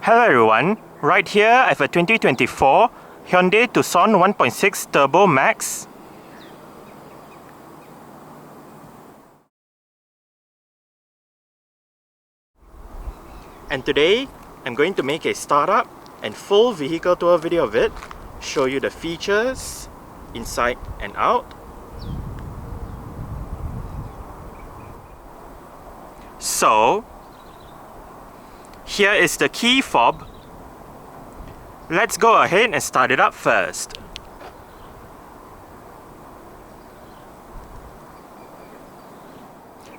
Hello everyone, right here I have a 2024 Hyundai TUCSON 1.6 Turbo Max. And today I'm going to make a startup and full vehicle tour video of it, show you the features inside and out. So here is the key fob. Let's go ahead and start it up first.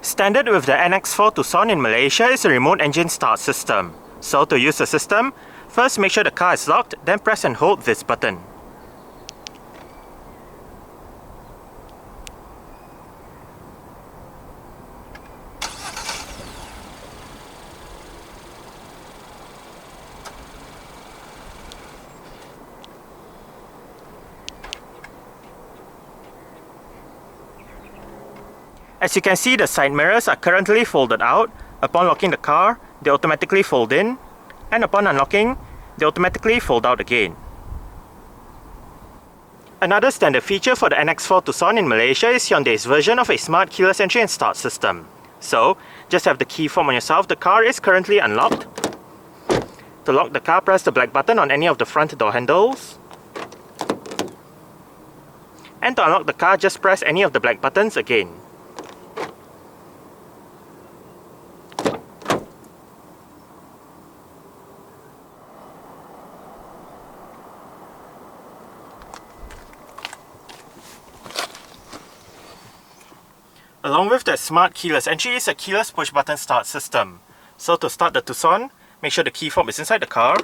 Standard with the NX4 TUCSON in Malaysia is a remote engine start system. So to use the system, first make sure the car is locked, then press and hold this button. As you can see, the side mirrors are currently folded out. Upon locking the car, they automatically fold in, and upon unlocking, they automatically fold out again. Another standard feature for the NX4 TUCSON in Malaysia is Hyundai's version of a smart keyless entry and start system. So, just have the key fob on yourself. The car is currently unlocked. To lock the car, press the black button on any of the front door handles. And to unlock the car, just press any of the black buttons again. Along with the smart keyless entry is a keyless push button start system. So to start the TUCSON, make sure the key fob is inside the car.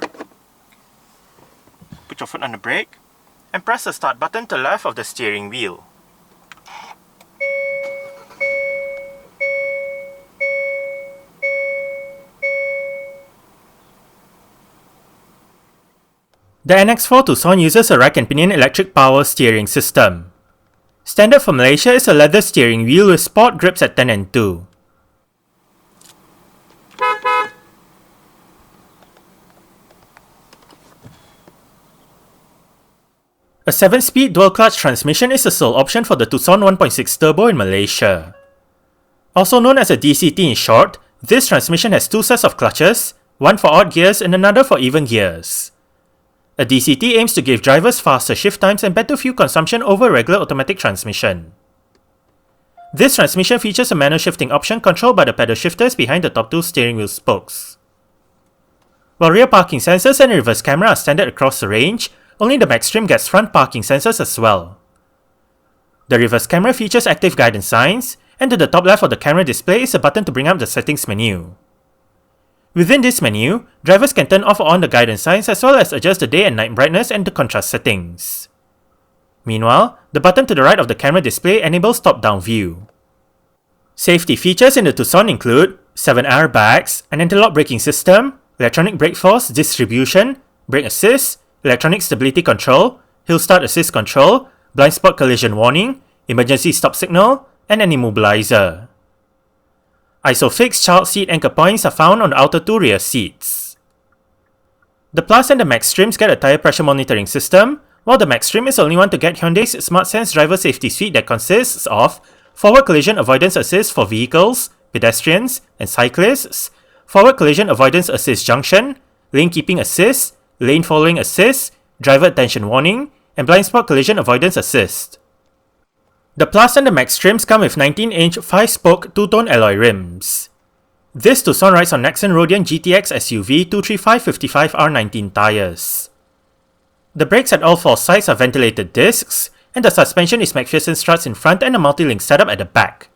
Put your foot on the brake and press the start button to the left of the steering wheel. The NX4 TUCSON uses a rack and pinion electric power steering system. Standard for Malaysia is a leather steering wheel with sport grips at 10 and 2. A 7-speed dual-clutch transmission is the sole option for the TUCSON 1.6 Turbo in Malaysia. Also known as a DCT in short, this transmission has two sets of clutches, one for odd gears and another for even gears. A DCT aims to give drivers faster shift times and better fuel consumption over regular automatic transmission. This transmission features a manual shifting option controlled by the pedal shifters behind the top two steering wheel spokes. While rear parking sensors and a reverse camera are standard across the range, only the Maxstream gets front parking sensors as well. The reverse camera features active guidance signs, and to the top left of the camera display is a button to bring up the settings menu. Within this menu, drivers can turn off or on the guidance signs as well as adjust the day and night brightness and the contrast settings. Meanwhile, the button to the right of the camera display enables top-down view. Safety features in the TUCSON include 7 airbags, an anti-lock braking system, electronic brake force distribution, brake assist, electronic stability control, hill start assist control, blind spot collision warning, emergency stop signal, and an immobilizer. ISOFIX child seat anchor points are found on the outer two rear seats. The Plus and the Maxstreams get a tyre pressure monitoring system, while the Maxstream is the only one to get Hyundai's SmartSense driver safety suite that consists of forward collision avoidance assist for vehicles, pedestrians, and cyclists, forward collision avoidance assist junction, lane keeping assist, lane following assist, driver attention warning, and blind spot collision avoidance assist. The Plus and the Maxstreams come with 19-inch 5-spoke two-tone alloy rims. This TUCSON rides on Nexon Roadian GTX SUV 235/55R19 tyres. The brakes at all four sides are ventilated discs, and the suspension is McPherson struts in front and a multi-link setup at the back.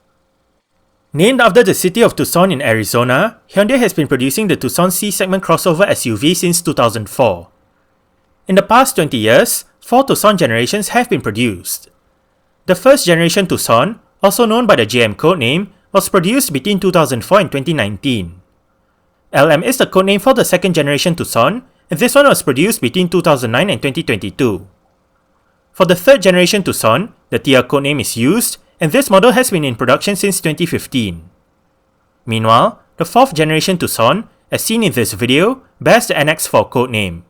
Named after the city of Tucson in Arizona, Hyundai has been producing the TUCSON C-segment crossover SUV since 2004. In the past 20 years, 4 TUCSON generations have been produced. The first generation TUCSON, also known by the JM codename, was produced between 2004 and 2019. LM is the codename for the second generation TUCSON, and this one was produced between 2009 and 2022. For the third generation TUCSON, the TR codename is used, and this model has been in production since 2015. Meanwhile, the fourth generation TUCSON, as seen in this video, bears the NX4 codename.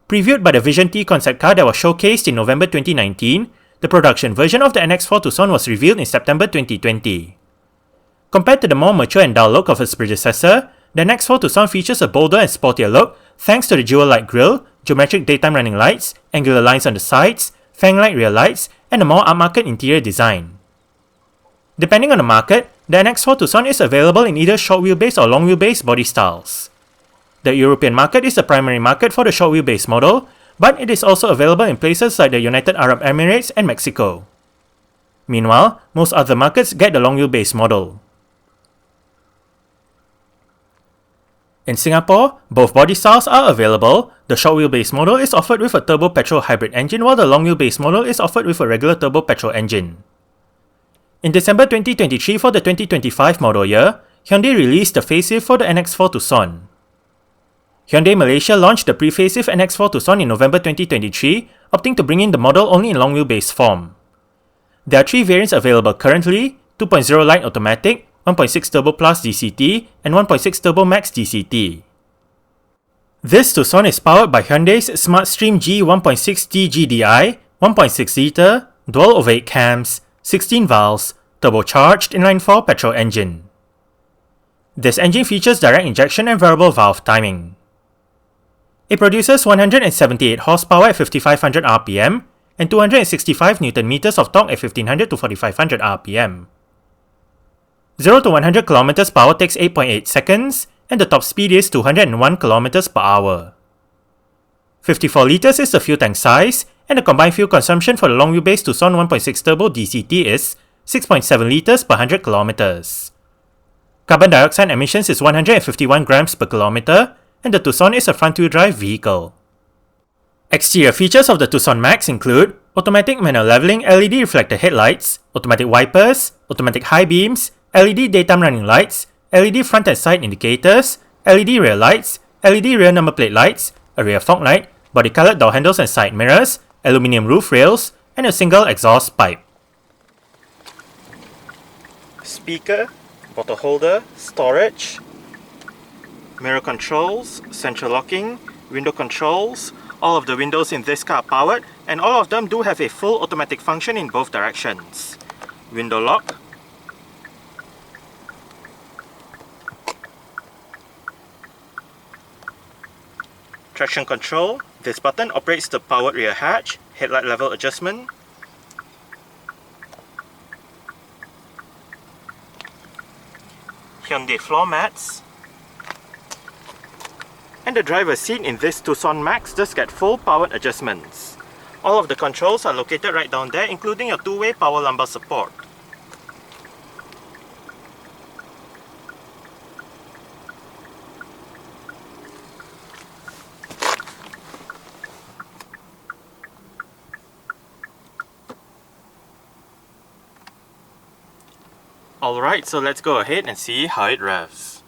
Previewed by the Vision T concept car that was showcased in November 2019, the production version of the NX4 Tucson was revealed in September 2020. Compared to the more mature and dull look of its predecessor, the NX4 Tucson features a bolder and sportier look thanks to the dual light grille, geometric daytime running lights, angular lines on the sides, fang-like rear lights, and a more upmarket interior design. Depending on the market, the NX4 Tucson is available in either short wheelbase or long wheelbase body styles. The European market is the primary market for the short wheelbase model, but it is also available in places like the United Arab Emirates and Mexico. Meanwhile, most other markets get the long wheelbase model. In Singapore, both body styles are available. The short wheelbase model is offered with a turbo petrol hybrid engine, while the long wheelbase model is offered with a regular turbo petrol engine. In December 2023 for the 2025 model year, Hyundai released the facelift for the NX4 Tucson. Hyundai Malaysia launched the pre-facelift NX4 Tucson in November 2023, opting to bring in the model only in long wheelbase form. There are 3 variants available currently: 2.0 Lite Automatic, 1.6 Turbo Plus DCT, and 1.6 Turbo Max DCT. This Tucson is powered by Hyundai's Smartstream G1.6 T-GDi, 1.6 litre, dual ovate cams, 16 valves, turbocharged inline-4 petrol engine. This engine features direct injection and variable valve timing. It produces 178 horsepower at 5500 rpm and 265 Nm of torque at 1500 to 4500 rpm. 0 to 100 km per hour takes 8.8 seconds, and the top speed is 201 km per hour. 54 litres is the fuel tank size, and the combined fuel consumption for the long wheelbase Tucson 1.6 Turbo DCT is 6.7 litres per 100 km. Carbon dioxide emissions is 151 grams per kilometre, and the Tucson is a front-wheel drive vehicle. Exterior features of the Tucson Max include automatic manual leveling LED reflector headlights, automatic wipers, automatic high beams, LED daytime running lights, LED front and side indicators, LED rear lights, LED rear number plate lights, a rear fog light, body-colored door handles and side mirrors, aluminium roof rails, and a single exhaust pipe. Speaker, bottle holder, storage, mirror controls, central locking, window controls. All of the windows in this car are powered, and all of them do have a full automatic function in both directions. Window lock, traction control. This button operates the powered rear hatch, headlight level adjustment, Hyundai floor mats, and the driver's seat in this Tucson Max does get full powered adjustments. All of the controls are located right down there, including your 2-way power lumbar support. Alright, so let's go ahead and see how it revs.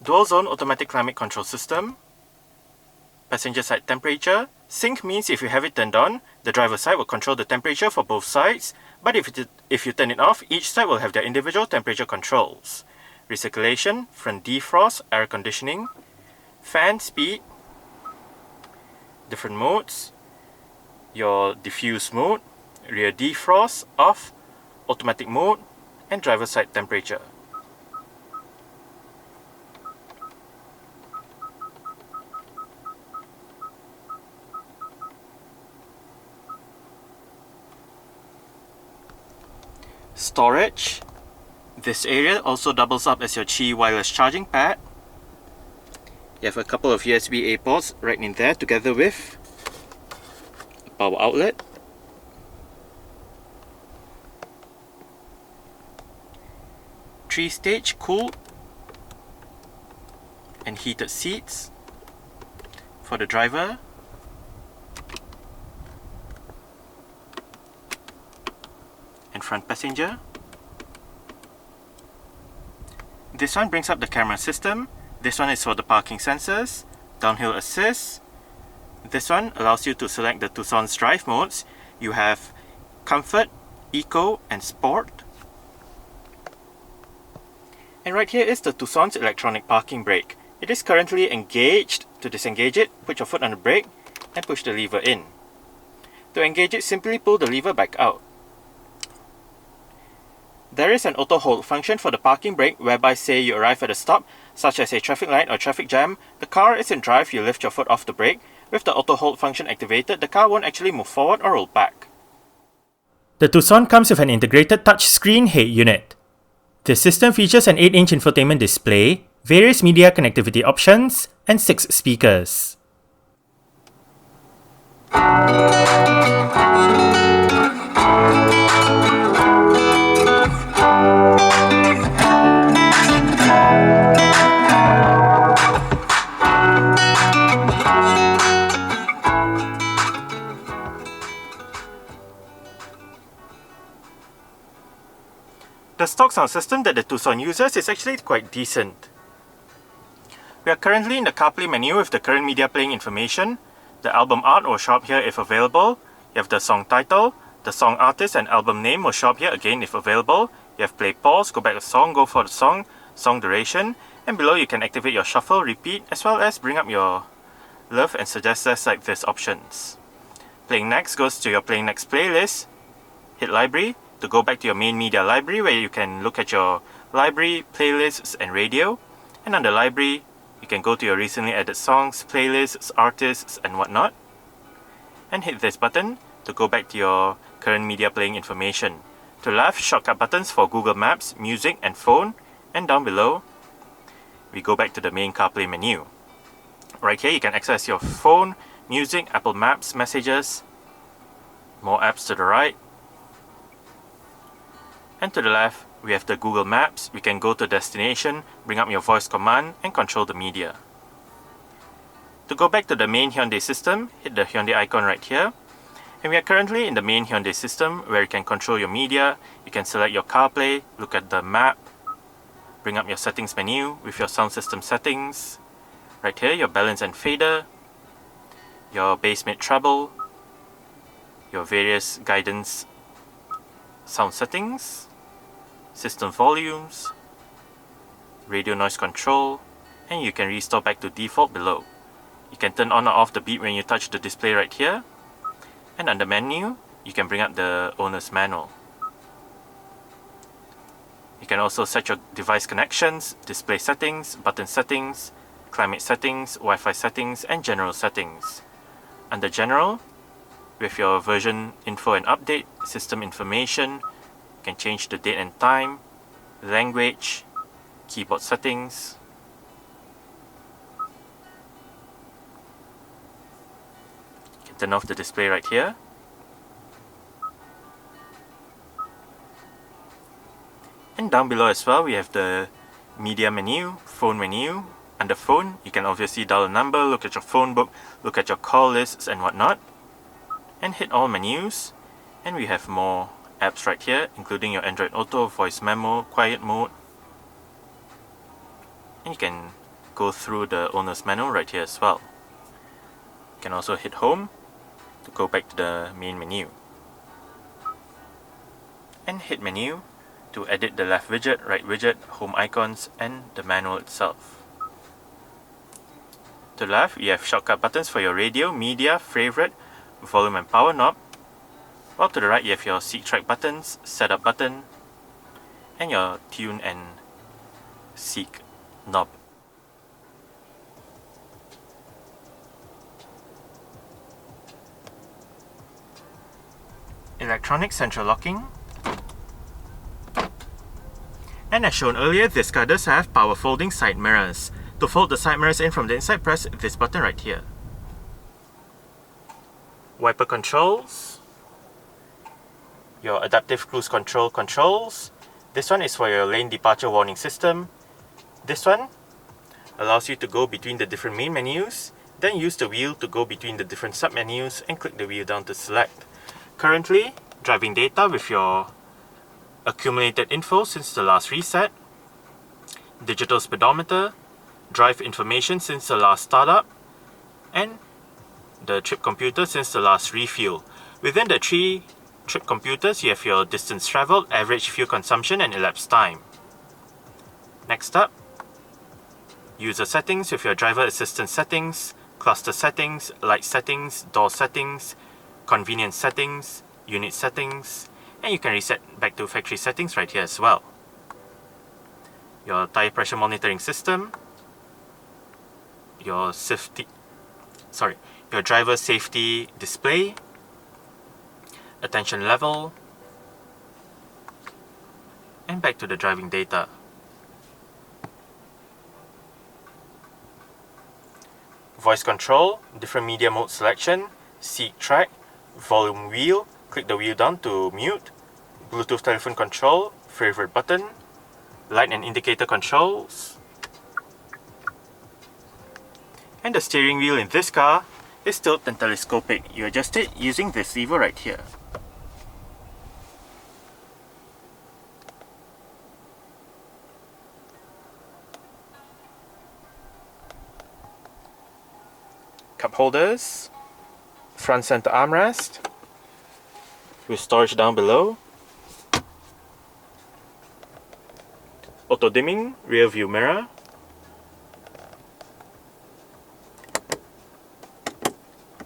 dual zone automatic climate control system, passenger side temperature. Sync means if you have it turned on, the driver's side will control the temperature for both sides, but if you turn it off, each side will have their individual temperature controls. Recirculation, front defrost, air conditioning, fan speed, different modes, your diffuse mode, rear defrost, off, automatic mode, and driver side temperature. Storage. This area also doubles up as your Qi wireless charging pad. You have a couple of USB-A ports right in there together with a power outlet. Three-stage cooled and heated seats for the driver. And front passenger. This one brings up the camera system. This one is for the parking sensors, downhill assist. This one allows you to select the Tucson's drive modes. You have Comfort, Eco, and Sport. And right here is the Tucson's electronic parking brake. It is currently engaged. To disengage it, put your foot on the brake and push the lever in. To engage it, simply pull the lever back out. There is an auto hold function for the parking brake whereby say you arrive at a stop, such as a traffic light or traffic jam, the car is in drive, you lift your foot off the brake. With the auto hold function activated, the car won't actually move forward or roll back. The Tucson comes with an integrated touchscreen head unit. This system features an 8-inch infotainment display, various media connectivity options, and 6 speakers. The stock sound system that the Tucson uses is actually quite decent. We are currently in the CarPlay menu with the current media playing information. The album art will show up here if available. You have the song title, the song artist and album name will show up here again if available. You have play pause, go back to song, go for the song duration, and below you can activate your shuffle, repeat, as well as bring up your love and suggest less like this options. Playing next goes to your playing next playlist. Hit library to go back to your main media library where you can look at your library, playlists, and radio. And under library, you can go to your recently added songs, playlists, artists, and whatnot. And hit this button to go back to your current media playing information. To left, shortcut buttons for Google Maps, music, and phone. And down below, we go back to the main CarPlay menu. Right here, you can access your phone, music, Apple Maps, messages, more apps to the right. And to the left, we have the Google Maps. We can go to destination, bring up your voice command, and control the media. To go back to the main Hyundai system, hit the Hyundai icon right here. And we are currently in the main Hyundai system where you can control your media. You can select your CarPlay, look at the map, bring up your settings menu with your sound system settings. Right here, your balance and fader, your bass mid treble, your various guidance sound settings, system volumes, radio noise control, and you can restore back to default below. You can turn on or off the beep when you touch the display right here. And under menu, you can bring up the owner's manual. You can also set your device connections, display settings, button settings, climate settings, Wi-Fi settings, and general settings. Under general, with your version info and update, system information, you can change the date and time, language, keyboard settings. You can turn off the display right here. And down below as well, we have the media menu, phone menu. Under phone, you can obviously dial a number, look at your phone book, look at your call lists and whatnot. And hit all menus. And we have more apps right here, including your Android Auto, voice memo, quiet mode. And you can go through the owner's manual right here as well. You can also hit home to go back to the main menu. And hit menu to edit the left widget, right widget, home icons, and the manual itself. To the left, you have shortcut buttons for your radio, media, favorite, volume and power knob. While to the right, you have your seat track buttons, setup button, and your tune and seek knob. Electronic central locking. And as shown earlier, this car does have power folding side mirrors. To fold the side mirrors in from the inside, press this button right here. Wiper controls. Your adaptive cruise control controls. This one is for your lane departure warning system. This one allows you to go between the different main menus, then use the wheel to go between the different sub-menus and click the wheel down to select. Currently, driving data with your accumulated info since the last reset, digital speedometer, drive information since the last startup, and the trip computer since the last refuel. Within the 3 trip computers, you have your distance traveled, average fuel consumption, and elapsed time. Next up, user settings with your driver assistance settings, cluster settings, light settings, door settings, convenience settings, unit settings, and you can reset back to factory settings right here as well. Your tire pressure monitoring system, your driver safety display, attention level, and back to the driving data. Voice control, different media mode selection, seat track, volume wheel, click the wheel down to mute, Bluetooth telephone control, favorite button, light and indicator controls, and the steering wheel in this car is tilted and telescopic. You adjust it using this lever right here. Cup holders, front center armrest with storage down below, auto dimming rear view mirror,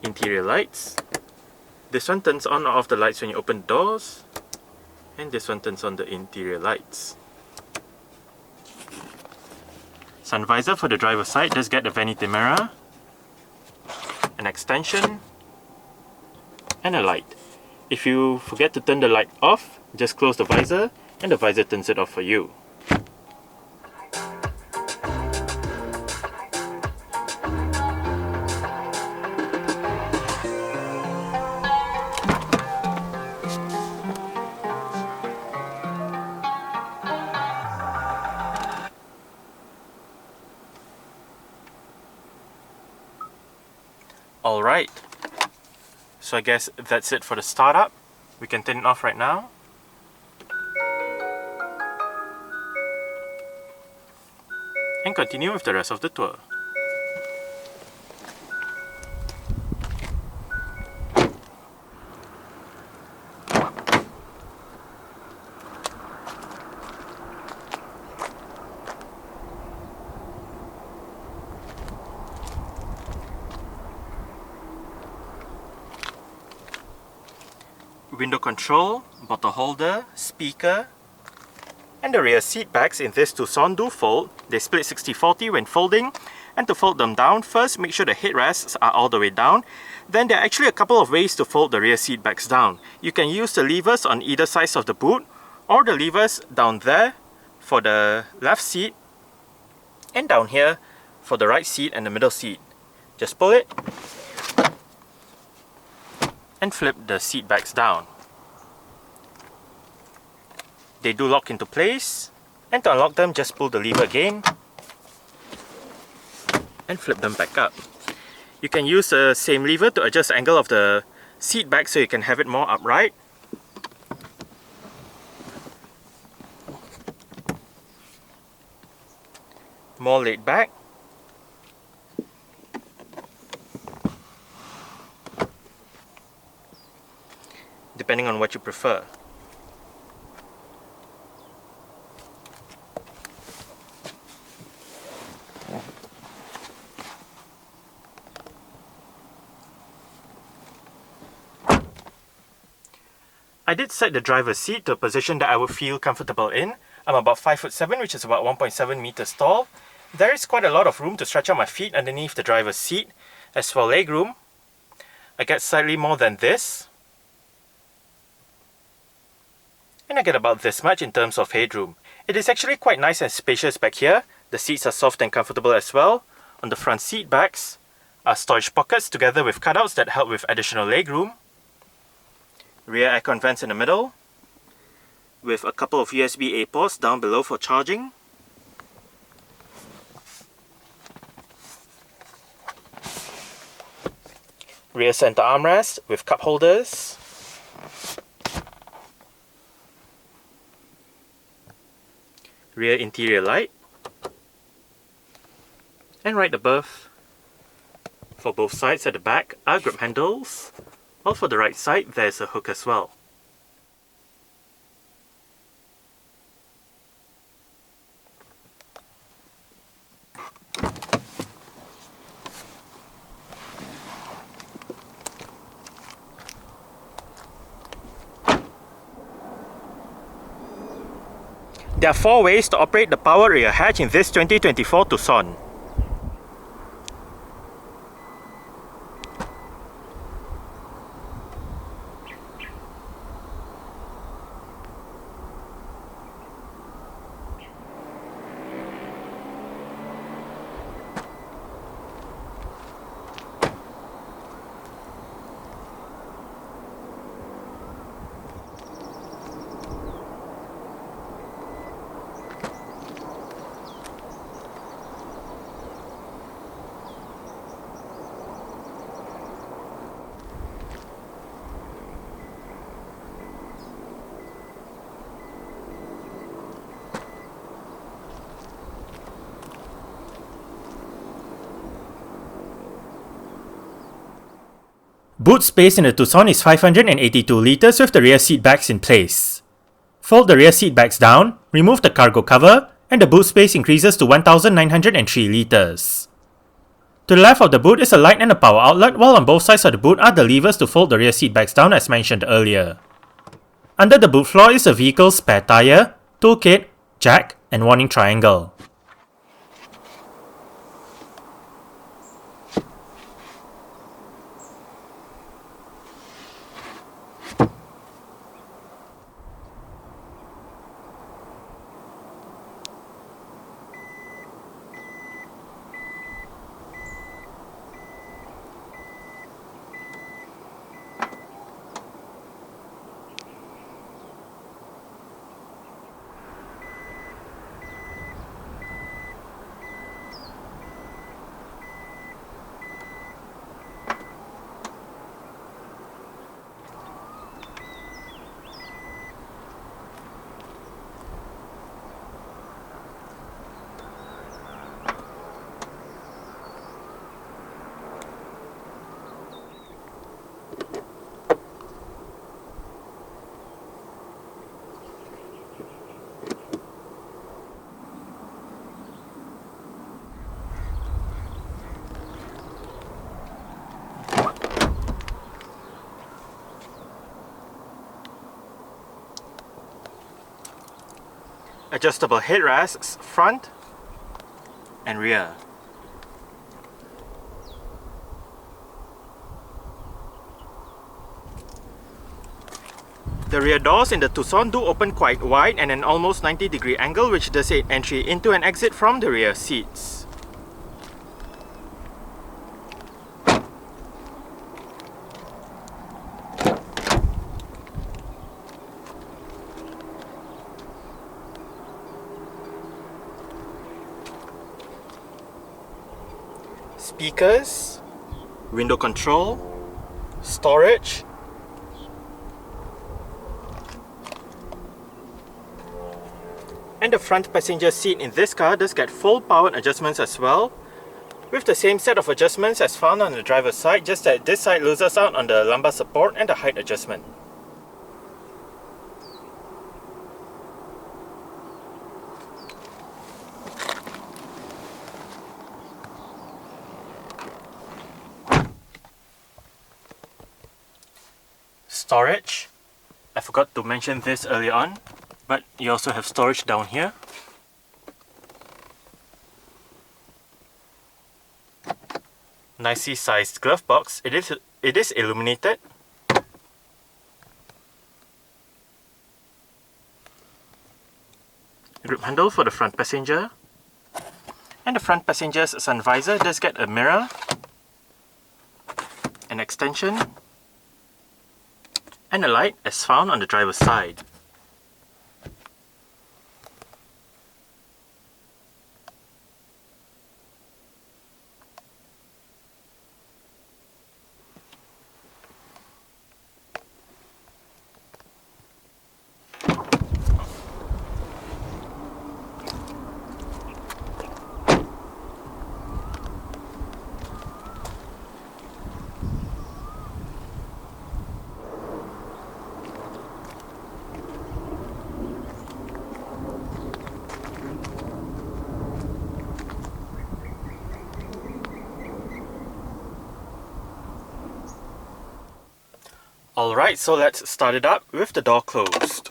interior lights. This one turns on or off the lights when you open the doors, and this one turns on the interior lights. Sun visor for the driver's side does get a vanity mirror, an extension, and a light. If you forget to turn the light off, just close the visor and the visor turns it off for you. Alright, so I guess that's it for the startup. We can turn it off right now. And continue with the rest of the tour. Window control, bottle holder, speaker, and the rear seat backs in this Tucson do fold. They split 60-40 when folding, and to fold them down, first make sure the headrests are all the way down. Then there are actually a couple of ways to fold the rear seat backs down. You can use the levers on either side of the boot, or the levers down there for the left seat, and down here for the right seat and the middle seat. Just pull it and flip the seat backs down. They do lock into place, and to unlock them, just pull the lever again and flip them back up. You can use the same lever to adjust the angle of the seat back so you can have it more upright. More laid back, depending on what you prefer. I did set the driver's seat to a position that I would feel comfortable in. I'm about 5'7", which is about 1.7 meters tall. There is quite a lot of room to stretch out my feet underneath the driver's seat. As for legroom, I get slightly more than this. And I get about this much in terms of headroom. It is actually quite nice and spacious back here. The seats are soft and comfortable as well. On the front seat backs are storage pockets together with cutouts that help with additional legroom. Rear aircon vents in the middle, with a couple of USB-A ports down below for charging. Rear center armrest with cup holders. Rear interior light. And right above, for both sides at the back, are grip handles. While for the right side, there's a hook as well. There are 4 ways to operate the power rear hatch in this 2024 Tucson. Boot space in the Tucson is 582 litres with the rear seat backs in place. Fold the rear seat backs down, remove the cargo cover, and the boot space increases to 1903 litres. To the left of the boot is a light and a power outlet, while on both sides of the boot are the levers to fold the rear seat backs down as mentioned earlier. Under the boot floor is the vehicle's spare tyre, toolkit, jack, and warning triangle. Adjustable headrests front and rear. The rear doors in the Tucson do open quite wide and an almost 90-degree angle, which does aid entry into and exit from the rear seats. Speakers, window control, storage, and the front passenger seat in this car does get full powered adjustments as well, with the same set of adjustments as found on the driver's side, just that this side loses out on the lumbar support and the height adjustment. storage. I forgot to mention this earlier on, but you also have storage down here. Nicely sized glove box. It is illuminated. Grip handle for the front passenger. And the front passenger's sun visor does get a mirror, an extension, and a light as found on the driver's side. Alright, so let's start it up with the door closed.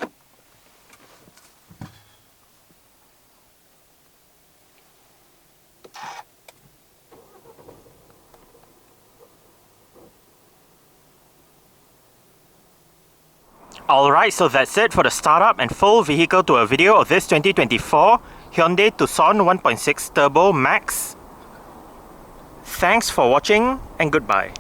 Alright, so that's it for the startup and full vehicle to a video of this 2024 Hyundai Tucson 1.6 Turbo Max. Thanks for watching and goodbye.